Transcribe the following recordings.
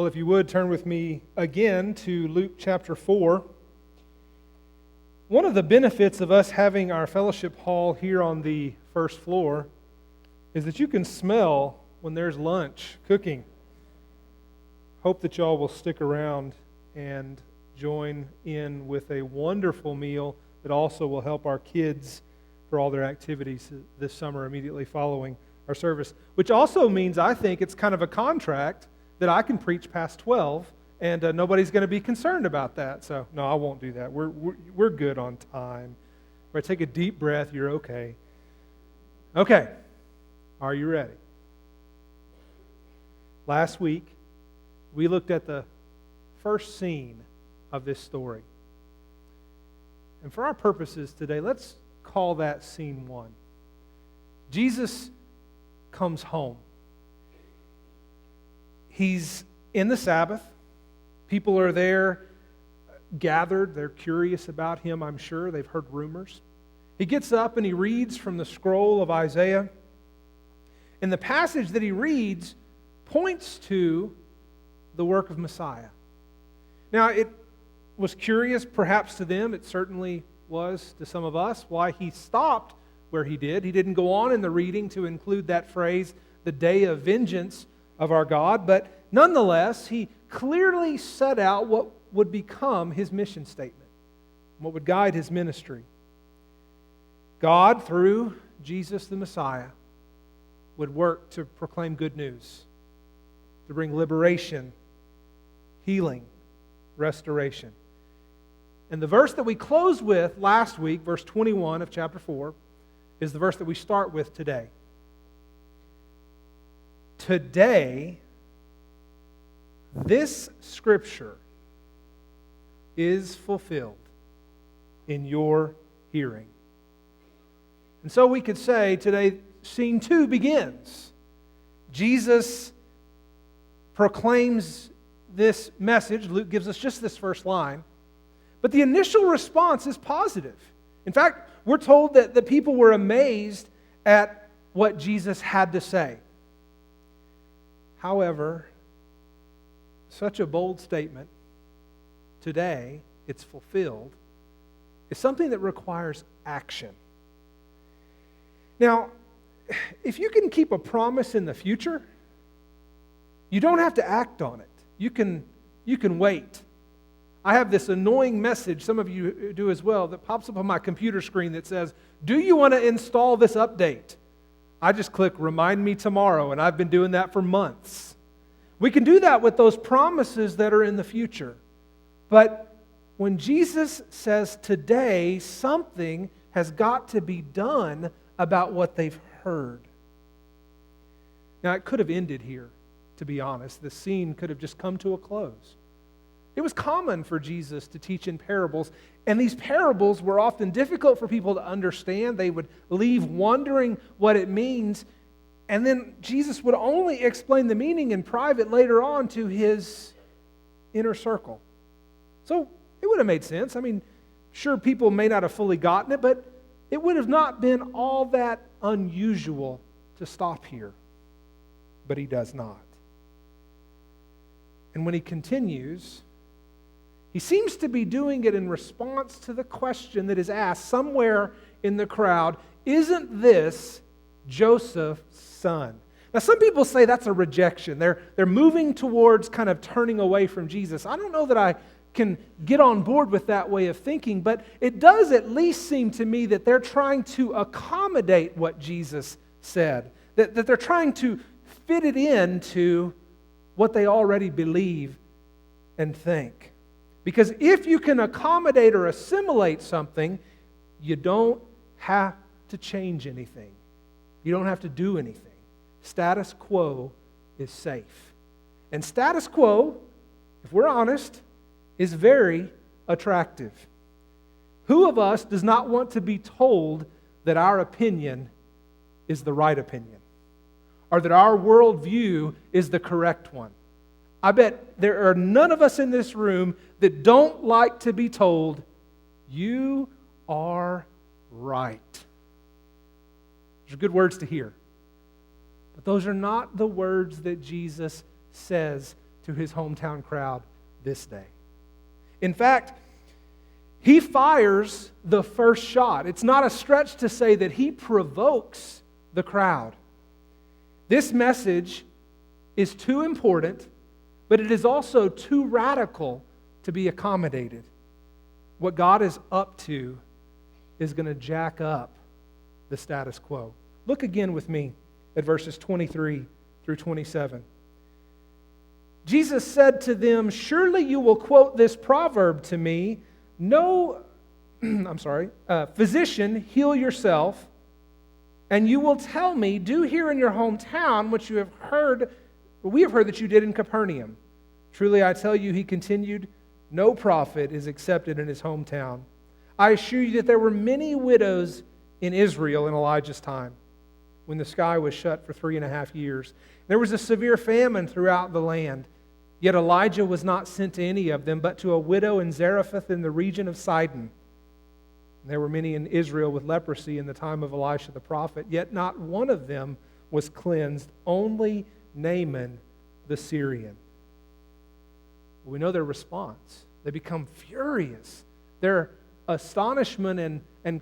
Well, if you would, turn with me again to Luke chapter 4. One of the benefits of us having our fellowship hall here on the first floor is that you can smell when there's lunch cooking. Hope that y'all will stick around and join in with a wonderful meal that also will help our kids for all their activities this summer immediately following our service. Which also means, I think, it's kind of a contract that I can preach past 12, and nobody's going to be concerned about that. So, no, I won't do that. We're good on time. Right, take a deep breath. You're okay. Okay. Are you ready? Last week, we looked at the first scene of this story. And for our purposes today, let's call that scene 1. Jesus comes home. He's in the Sabbath. People are there gathered. They're curious about him, I'm sure. They've heard rumors. He gets up and he reads from the scroll of Isaiah. And the passage that he reads points to the work of Messiah. Now, it was curious perhaps to them, it certainly was to some of us, why he stopped where he did. He didn't go on in the reading to include that phrase, the day of vengeance of our God, but nonetheless, he clearly set out what would become his mission statement, what would guide his ministry. God, through Jesus the Messiah, would work to proclaim good news, to bring liberation, healing, restoration. And the verse that we closed with last week, verse 21 of chapter 4, is the verse that we start with today. Today, this scripture is fulfilled in your hearing. And so we could say today, scene 2 begins. Jesus proclaims this message. Luke gives us just this first line. But the initial response is positive. In fact, we're told that the people were amazed at what Jesus had to say. However, such a bold statement, today it's fulfilled, is something that requires action. Now, if you can keep a promise in the future, you don't have to act on it. You can wait. I have this annoying message, some of you do as well, that pops up on my computer screen that says, "Do you want to install this update?" I just click "Remind me tomorrow," and I've been doing that for months. We can do that with those promises that are in the future. But when Jesus says today, something has got to be done about what they've heard. Now, it could have ended here, to be honest. The scene could have just come to a close. It was common for Jesus to teach in parables, and these parables were often difficult for people to understand. They would leave wondering what it means, and then Jesus would only explain the meaning in private later on to his inner circle. So it would have made sense. I mean, sure, people may not have fully gotten it, but it would have not been all that unusual to stop here. But he does not. And when he continues, he seems to be doing it in response to the question that is asked somewhere in the crowd, "Isn't this Joseph's son?" Now, some people say that's a rejection. They're moving towards kind of turning away from Jesus. I don't know that I can get on board with that way of thinking, but it does at least seem to me that they're trying to accommodate what Jesus said, that they're trying to fit it into what they already believe and think. Because if you can accommodate or assimilate something, you don't have to change anything. You don't have to do anything. Status quo is safe. And status quo, if we're honest, is very attractive. Who of us does not want to be told that our opinion is the right opinion? Or that our worldview is the correct one? I bet there are none of us in this room that don't like to be told, "You are right." Those are good words to hear. But those are not the words that Jesus says to his hometown crowd this day. In fact, he fires the first shot. It's not a stretch to say that he provokes the crowd. This message is too important, but it is also too radical to be accommodated. What God is up to is going to jack up the status quo. Look again with me at verses 23 through 27. Jesus said to them, "Surely you will quote this proverb to me, physician, heal yourself. And you will tell me, do here in your hometown what we have heard that you did in Capernaum. Truly I tell you," he continued, "no prophet is accepted in his hometown. I assure you that there were many widows in Israel in Elijah's time, when the sky was shut for 3.5 years. There was a severe famine throughout the land. Yet Elijah was not sent to any of them, but to a widow in Zarephath in the region of Sidon. There were many in Israel with leprosy in the time of Elisha the prophet, yet not one of them was cleansed, only Naaman the Syrian." We know their response. They become furious. Their astonishment and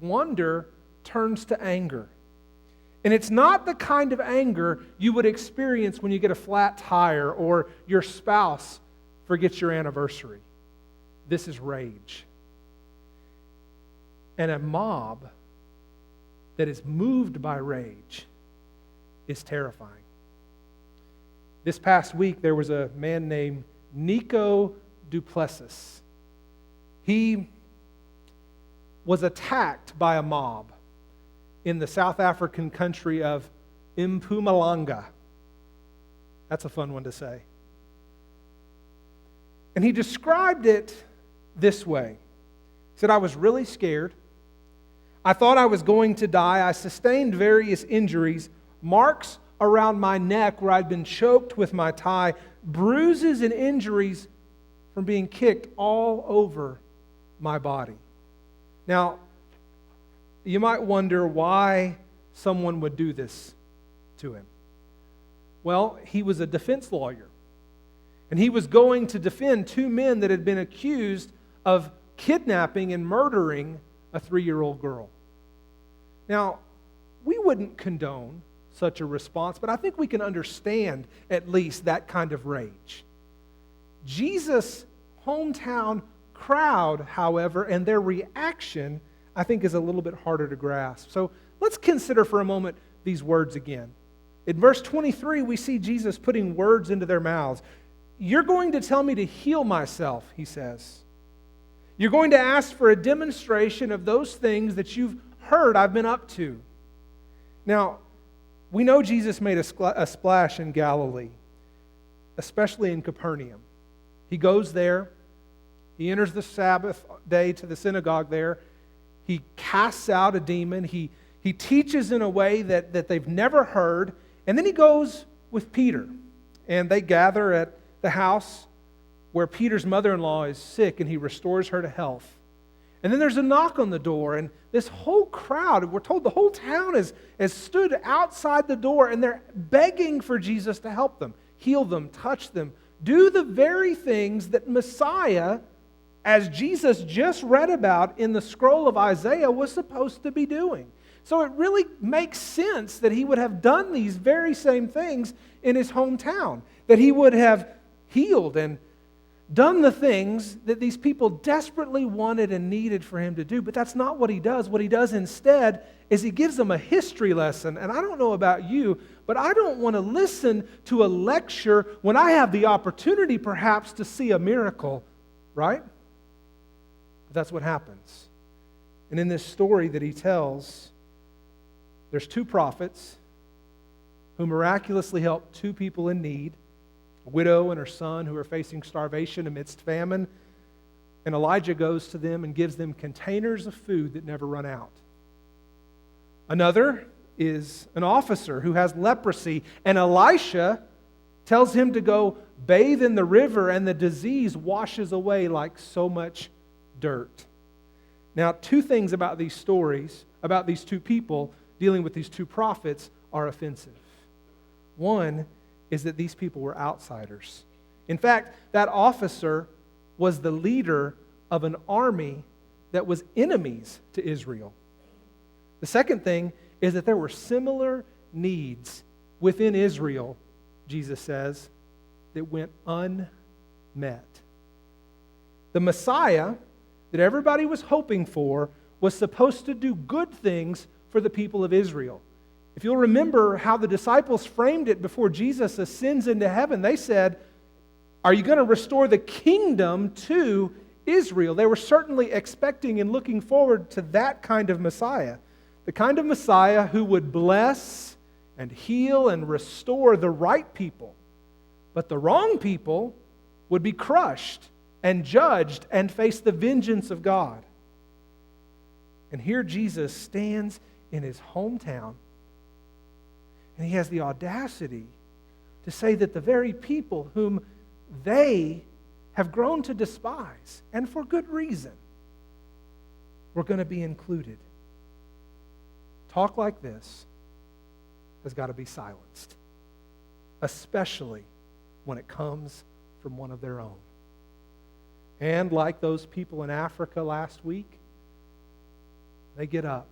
wonder turns to anger. And it's not the kind of anger you would experience when you get a flat tire or your spouse forgets your anniversary. This is rage. And a mob that is moved by rage is terrifying. This past week, there was a man named Nico Duplessis. He was attacked by a mob in the South African country of Mpumalanga. That's a fun one to say. And he described it this way. He said, "I was really scared. I thought I was going to die. I sustained various injuries, marks around my neck where I'd been choked with my tie, bruises and injuries from being kicked all over my body." Now, you might wonder why someone would do this to him. Well, he was a defense lawyer, and he was going to defend two men that had been accused of kidnapping and murdering a 3-year-old girl. Now, we wouldn't condone such a response, but I think we can understand at least that kind of rage. Jesus' hometown crowd, however, and their reaction, I think, is a little bit harder to grasp. So let's consider for a moment these words again. In verse 23, we see Jesus putting words into their mouths. "You're going to tell me to heal myself," he says. "You're going to ask for a demonstration of those things that you've heard I've been up to." Now, we know Jesus made a splash in Galilee, especially in Capernaum. He goes there. He enters the Sabbath day to the synagogue there. He casts out a demon. He teaches in a way that they've never heard. And then he goes with Peter. And they gather at the house where Peter's mother-in-law is sick, and he restores her to health. And then there's a knock on the door, and this whole crowd, we're told the whole town has stood outside the door, and they're begging for Jesus to help them, heal them, touch them, do the very things that Messiah, as Jesus just read about in the scroll of Isaiah, was supposed to be doing. So it really makes sense that he would have done these very same things in his hometown, that he would have healed and done the things that these people desperately wanted and needed for him to do. But that's not what he does. What he does instead is he gives them a history lesson. And I don't know about you, but I don't want to listen to a lecture when I have the opportunity perhaps to see a miracle, right? But that's what happens. And in this story that he tells, there's two prophets who miraculously help two people in need, a widow and her son who are facing starvation amidst famine. And Elijah goes to them and gives them containers of food that never run out. Another is an officer who has leprosy, and Elisha tells him to go bathe in the river, and the disease washes away like so much dirt. Now, two things about these stories, about these two people dealing with these two prophets, are offensive. One is that these people were outsiders. In fact, that officer was the leader of an army that was enemies to Israel. The second thing is that there were similar needs within Israel, Jesus says, that went unmet. The Messiah that everybody was hoping for was supposed to do good things for the people of Israel. If you'll remember how the disciples framed it before Jesus ascends into heaven, they said, "Are you going to restore the kingdom to Israel?" They were certainly expecting and looking forward to that kind of Messiah. The kind of Messiah who would bless and heal and restore the right people. But the wrong people would be crushed and judged and face the vengeance of God. And here Jesus stands in his hometown, and he has the audacity to say that the very people whom they have grown to despise, and for good reason, were going to be included. Talk like this has got to be silenced, especially when it comes from one of their own. And like those people in Africa last week, they get up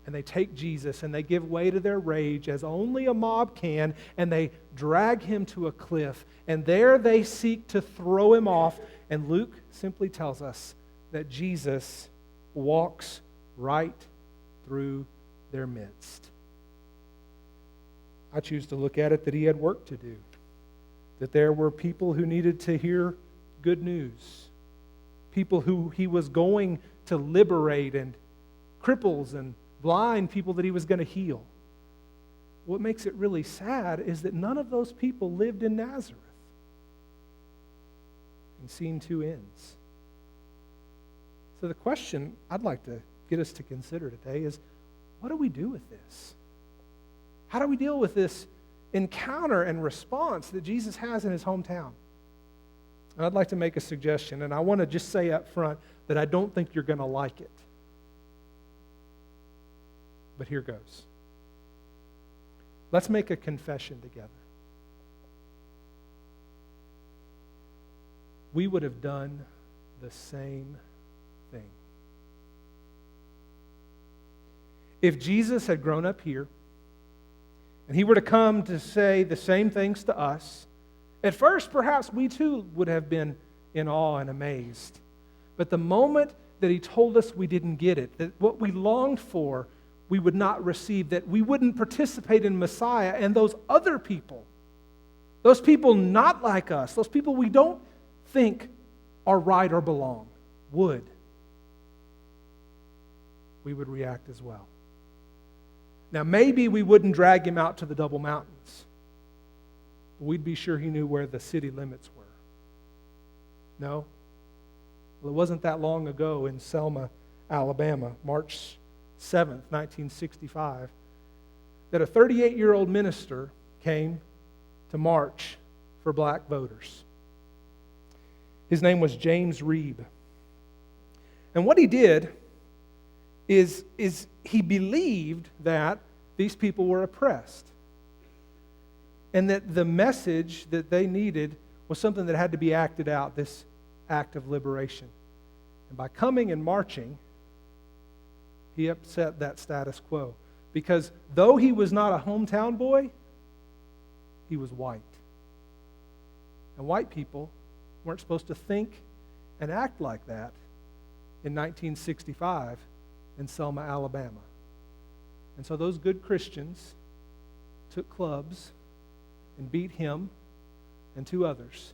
and they take Jesus and they give way to their rage as only a mob can, and they drag him to a cliff, and there they seek to throw him off. And Luke simply tells us that Jesus walks right through their midst. I choose to look at it that he had work to do, that there were people who needed to hear good news, people who he was going to liberate, and cripples and blind people that he was going to heal. What makes it really sad is that none of those people lived in Nazareth. And scene 2 ends. So the question I'd like to get us to consider today is, what do we do with this? How do we deal with this encounter and response that Jesus has in his hometown? And I'd like to make a suggestion, and I want to just say up front that I don't think you're going to like it. But here goes. Let's make a confession together. We would have done the same thing. If Jesus had grown up here, and he were to come to say the same things to us, at first perhaps we too would have been in awe and amazed. But the moment that he told us we didn't get it, that what we longed for we would not receive, that we wouldn't participate in Messiah, and those other people, those people not like us, those people we don't think are right or belong, we would react as well. Now, maybe we wouldn't drag him out to the double mountains, but we'd be sure he knew where the city limits were. No? Well, it wasn't that long ago in Selma, Alabama, March 7th, 1965, that a 38-year-old minister came to march for black voters. His name was James Reeb. And what he did is he believed that these people were oppressed, and that the message that they needed was something that had to be acted out, this act of liberation. And by coming and marching, he upset that status quo. Because though he was not a hometown boy, he was white. And white people weren't supposed to think and act like that in 1965 in Selma, Alabama. And so those good Christians took clubs and beat him and 2 others.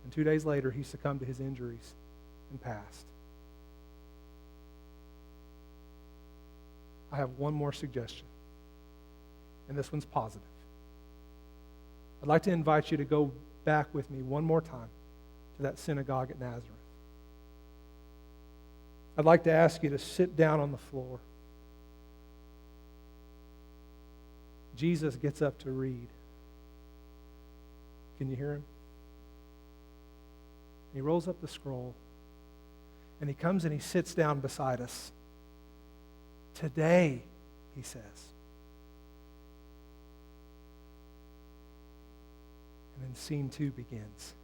And 2 days later, he succumbed to his injuries and passed. I have one more suggestion, and this one's positive. I'd like to invite you to go back with me one more time to that synagogue at Nazareth. I'd like to ask you to sit down on the floor. Jesus gets up to read. Can you hear him? He rolls up the scroll, and he comes and he sits down beside us. Today, he says. And then scene 2 begins.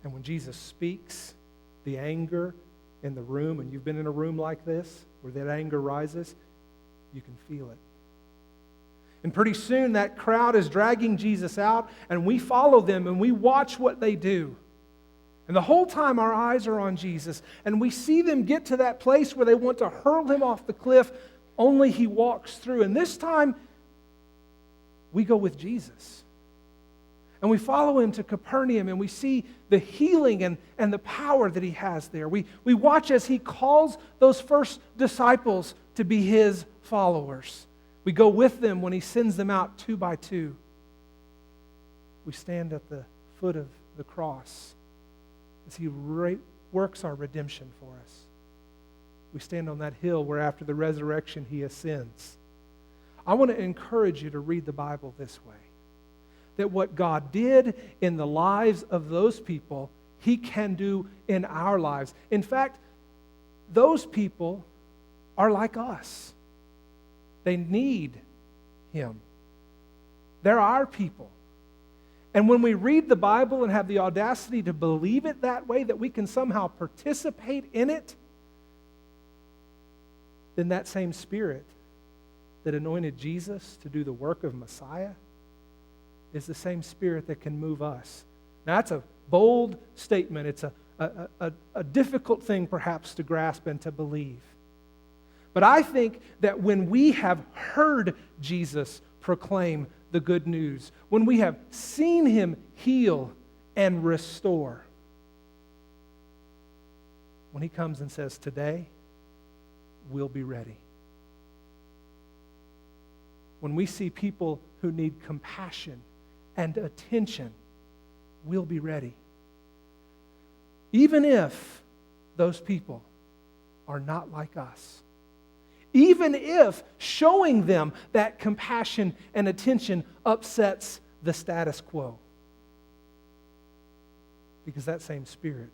And when Jesus speaks, the anger in the room, and you've been in a room like this, where that anger rises, you can feel it. And pretty soon that crowd is dragging Jesus out, and we follow them and we watch what they do. And the whole time our eyes are on Jesus, and we see them get to that place where they want to hurl him off the cliff, only he walks through. And this time, we go with Jesus. And we follow him to Capernaum, and we see the healing and the power that he has there. We watch as he calls those first disciples to be his followers. We go with them when he sends them out 2 by 2. We stand at the foot of the cross as he works our redemption for us. We stand on that hill where after the resurrection he ascends. I want to encourage you to read the Bible this way. That what God did in the lives of those people, he can do in our lives. In fact, those people are like us. They need him. They're our people. And when we read the Bible and have the audacity to believe it that way, that we can somehow participate in it, then that same Spirit that anointed Jesus to do the work of Messiah is the same Spirit that can move us. Now, that's a bold statement. It's a difficult thing perhaps to grasp and to believe. But I think that when we have heard Jesus proclaim the good news, when we have seen him heal and restore, when he comes and says, today, we'll be ready. When we see people who need compassion and attention, we'll be ready. Even if those people are not like us. Even if showing them that compassion and attention upsets the status quo. Because that same Spirit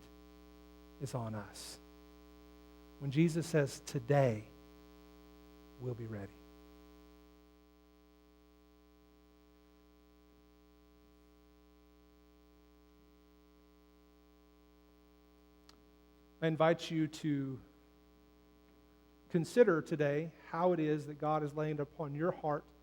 is on us. When Jesus says, today, we'll be ready. I invite you to consider today how it is that God is laying upon your heart